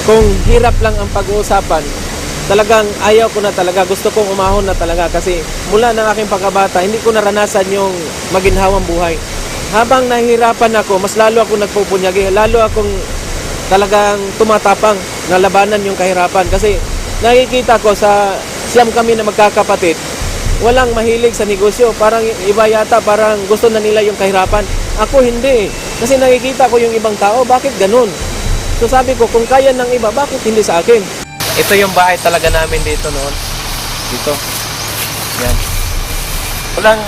kung hirap lang ang pag-uusapan, talagang ayaw ko na talaga. Gusto kong umahon na talaga kasi mula ng aking pagkabata, hindi ko naranasan yung maginhawang buhay. Habang nahihirapan ako, mas lalo ako nagpupunyagi, lalo akong talagang tumatapang na labanan yung kahirapan. Kasi nakikita ko sa siyam kami na magkakapatid, walang mahilig sa negosyo. Parang iba yata, parang gusto na nila yung kahirapan. Ako hindi. Kasi nakikita ko yung ibang tao, bakit ganun? So sabi ko, kung kaya ng iba, bakit hindi sa akin? Ito yung bahay talaga namin dito noon. Dito. Yan.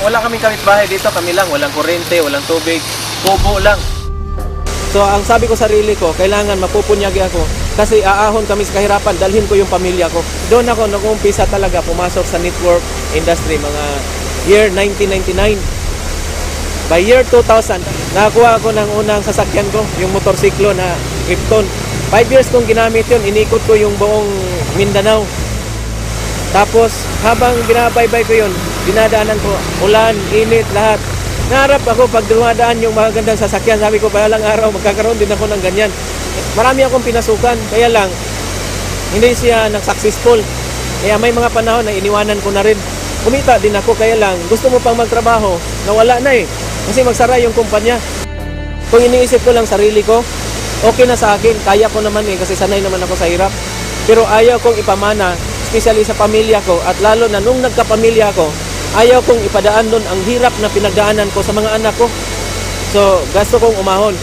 Wala kaming kapitbahay dito, kami lang. Walang kuryente, walang tubig. Kubo lang. So ang sabi ko sarili ko, kailangan mapupunyagi ako. Kasi aahon kami sa kahirapan, dalhin ko yung pamilya ko. Doon ako nag-umpisa talaga pumasok sa network industry, mga year 1999. By year 2000, nakakuha ako ng unang sasakyan ko, yung motorsiklo na Krypton. 5 years kong ginamit yun, inikot ko yung buong Mindanao. Tapos, habang binabaybay ko yun, dinadaanan ko, ulan, init, lahat. Naharap ako pag dumadaan yung magagandang sasakyan. Sabi ko, balang araw, magkakaroon din ako ng ganyan. Marami akong pinasukan, kaya lang, hindi siya nag-successful. Kaya may mga panahon na iniwanan ko na rin. Kumita din ako, kaya lang, gusto mo pang magtrabaho, nawala na eh. Kasi magsara yung kumpanya. Kung iniisip ko lang sarili ko, okay na sa akin, kaya ko naman eh, kasi sanay naman ako sa hirap. Pero ayaw kong ipamana, especially sa pamilya ko, at lalo na nung nagkapamilya ko, ayaw kong ipadaan doon ang hirap na pinagdaanan ko sa mga anak ko. So, gusto kong umahon.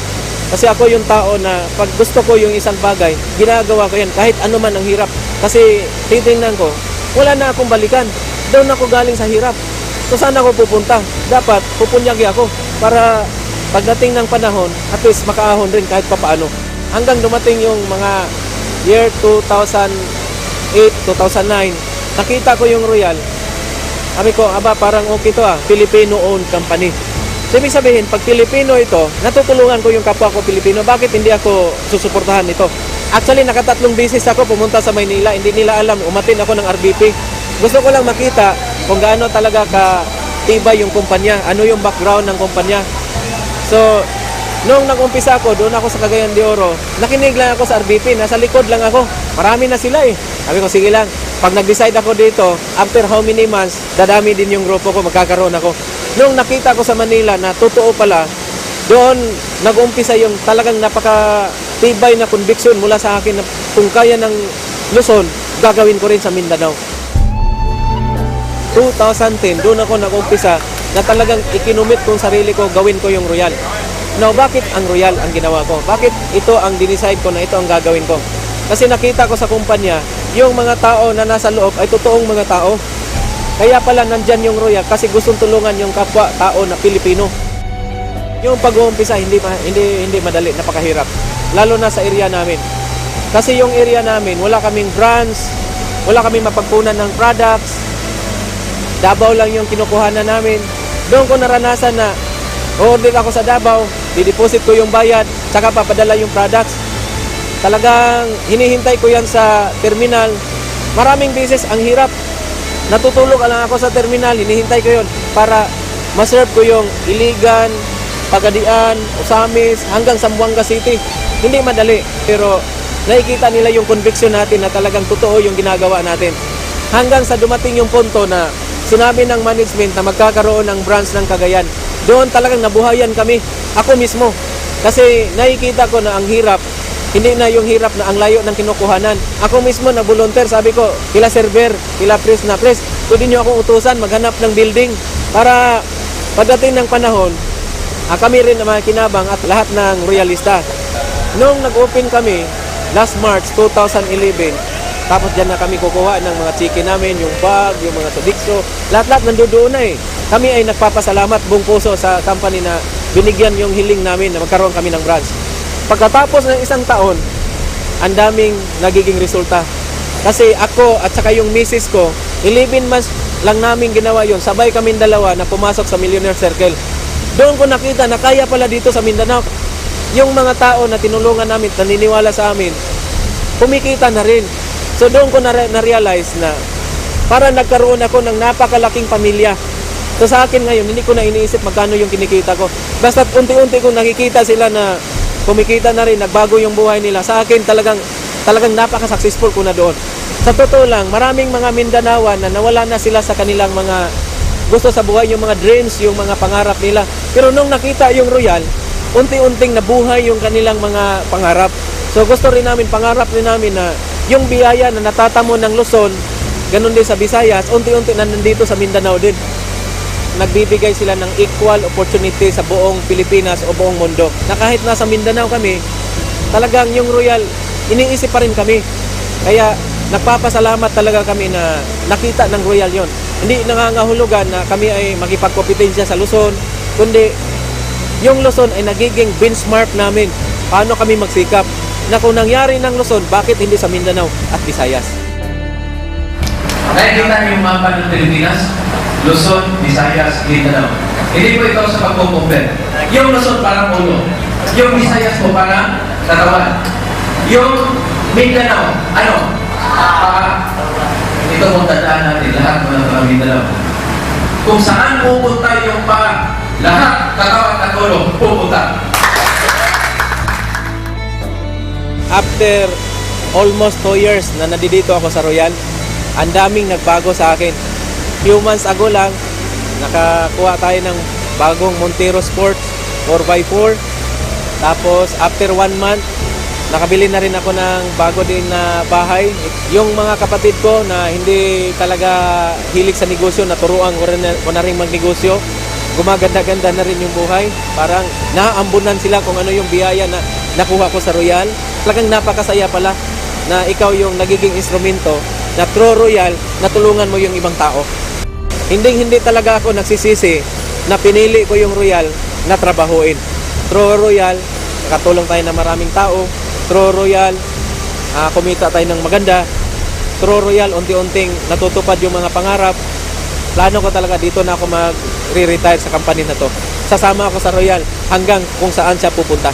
Kasi ako yung tao na pag gusto ko yung isang bagay, ginagawa ko yan, kahit ano man ang hirap. Kasi titingnan ko, wala na akong balikan. Doon ako galing sa hirap. So, saan ako pupunta? Dapat, pupunyagi ako para pagdating ng panahon, at least makaahon rin kahit papaano. Hanggang dumating yung mga year 2008, 2009, nakita ko yung Royal. Sabi ko, aba, parang okay to Filipino-owned company. So, ibig sabihin, pag Filipino ito, natutulungan ko yung kapwa ko Filipino. Bakit hindi ako susuportahan ito? Actually, nakatatlong beses ako pumunta sa Maynila. Hindi nila alam, umatin ako ng RBP. Gusto ko lang makita kung gaano talaga ka-tibay yung kumpanya. Ano yung background ng kumpanya. So, nung nag-umpisa ako, doon ako sa Cagayan de Oro, nakinig lang ako sa RBP, nasa likod lang ako. Marami na sila eh. Sabi ko, sige lang. Pag nag-decide ako dito, after how many months, dadami din yung grupo ko, magkakaroon ako. Nung nakita ko sa Manila na totoo pala, doon nag-umpisa yung talagang napaka-tibay na conviction mula sa akin na kung kaya ng Luzon, gagawin ko rin sa Mindanao. 2010, doon ako nag-umpisa na talagang ikinumit kong sarili ko, gawin ko yung Royal. Now, bakit ang Royal ang ginawa ko? Bakit ito ang dinicide ko na ito ang gagawin ko? Kasi nakita ko sa kumpanya, yung mga tao na nasa loob ay totoong mga tao. Kaya pala nandyan yung Royal kasi gustong tulungan yung kapwa tao na Pilipino. Yung pag-uumpisa hindi madali, napakahirap. Lalo na sa area namin. Kasi yung area namin, wala kaming brands, wala kaming mapagpunan ng products. Davao lang yung kinukuhanan namin. Doon ko naranasan na order ako sa Davao, dideposit ko yung bayad, saka papadala yung products. Talagang hinihintay ko yan sa terminal. Maraming beses ang hirap. Natutulog lang ako sa terminal, hinihintay ko yun para maserve ko yung Iligan, Pagadian, Osamis, hanggang Zamboanga City. Hindi madali, pero nakikita nila yung conviction natin na talagang totoo yung ginagawa natin. Hanggang sa dumating yung punto na sinabi ng management na magkakaroon ng branch ng Cagayan. Doon talagang nabuhayan kami. Ako mismo. Kasi nakikita ko na ang hirap, hindi na yung hirap na ang layo ng kinukuhanan. Ako mismo na volunteer, sabi ko, kila server, kila press na press, pwede nyo akong utusan, maghanap ng building para pagdating ng panahon, kami rin na makinabang at lahat ng royalista. Nung nag-open kami, last March 2011, tapos dyan na kami kukuha ng mga chicken namin, yung bag, yung mga sodikso, lahat-lahat nandoon na eh. Kami ay nagpapasalamat buong puso sa company na binigyan yung hiling namin na magkaroon kami ng branch. Pagkatapos ng isang taon, ang daming nagiging resulta. Kasi ako at saka yung misis ko, 11 months lang namin ginawa yon. Sabay kaming dalawa na pumasok sa Millionaire Circle. Doon ko nakita na kaya pala dito sa Mindanao. Yung mga tao na tinulungan namin, naniniwala sa amin, kumikita na rin. So doon ko na-realize na para nagkaroon ako ng napakalaking pamilya. So sa akin ngayon, hindi ko na iniisip magkano yung kinikita ko. Basta unti-unti kong nakikita sila na kumikita na rin, nagbago yung buhay nila. Sa akin talagang talagang napaka-successful ko na doon. Sa totoo lang, maraming mga Mindanaoan na nawala na sila sa kanilang mga gusto sa buhay, yung mga dreams, yung mga pangarap nila. Pero nung nakita yung Royal, unti-unting nabuhay yung kanilang mga pangarap. So gusto rin namin, pangarap rin namin na yung biyaya na natatamo ng Luzon, ganun din sa Visayas, unti-unti na nandito sa Mindanao din. Nagbibigay sila ng equal opportunity sa buong Pilipinas o buong mundo. Na kahit nasa Mindanao kami, talagang yung Royal, iniisip pa rin kami. Kaya nagpapasalamat talaga kami na nakita ng Royal yon. Hindi nangangahulugan na kami ay makipagkompetensya sa Luzon, kundi yung Luzon ay nagiging benchmark namin. Paano kami magsikap? Na kung nangyari ng Luzon, bakit hindi sa Mindanao at Visayas? Nakikita niyo yung mapa ng Pilipinas, Luzon, Visayas, Mindanao. Hindi po ito sa pagkukumpare. Yung Luzon parang ulo, yung Visayas po parang katawan. Yung Mindanao, ano? Ito mong tandaan natin, lahat mga Mindanao. Kung saan pupunta yung paa, lahat katawan at ulo pupunta. After almost 2 years na nandito ako sa Royal, ang daming nagbago sa akin. Few months ago lang, nakakuha tayo ng bagong Montero Sport 4x4. Tapos after 1 month, nakabili na rin ako ng bago din na bahay. Yung mga kapatid ko na hindi talaga hilig sa negosyo, naturuan ko na rin magnegosyo. Gumaganda-ganda na rin yung buhay. Parang naaambunan sila kung ano yung biyaya na nakuha ko sa Royal. Talagang napakasaya pala na ikaw yung nagiging instrumento na through Royal, natulungan mo yung ibang tao. Hindi talaga ako nagsisisi na pinili ko yung Royal na trabahuin. Through Royal, nakatulong tayo ng maraming tao. Through Royal, kumita tayo ng maganda. Through Royal, unti-unting natutupad yung mga pangarap. Plano ko talaga dito na ako mag-retire sa company na to. Sasama ako sa Royal hanggang kung saan siya pupunta.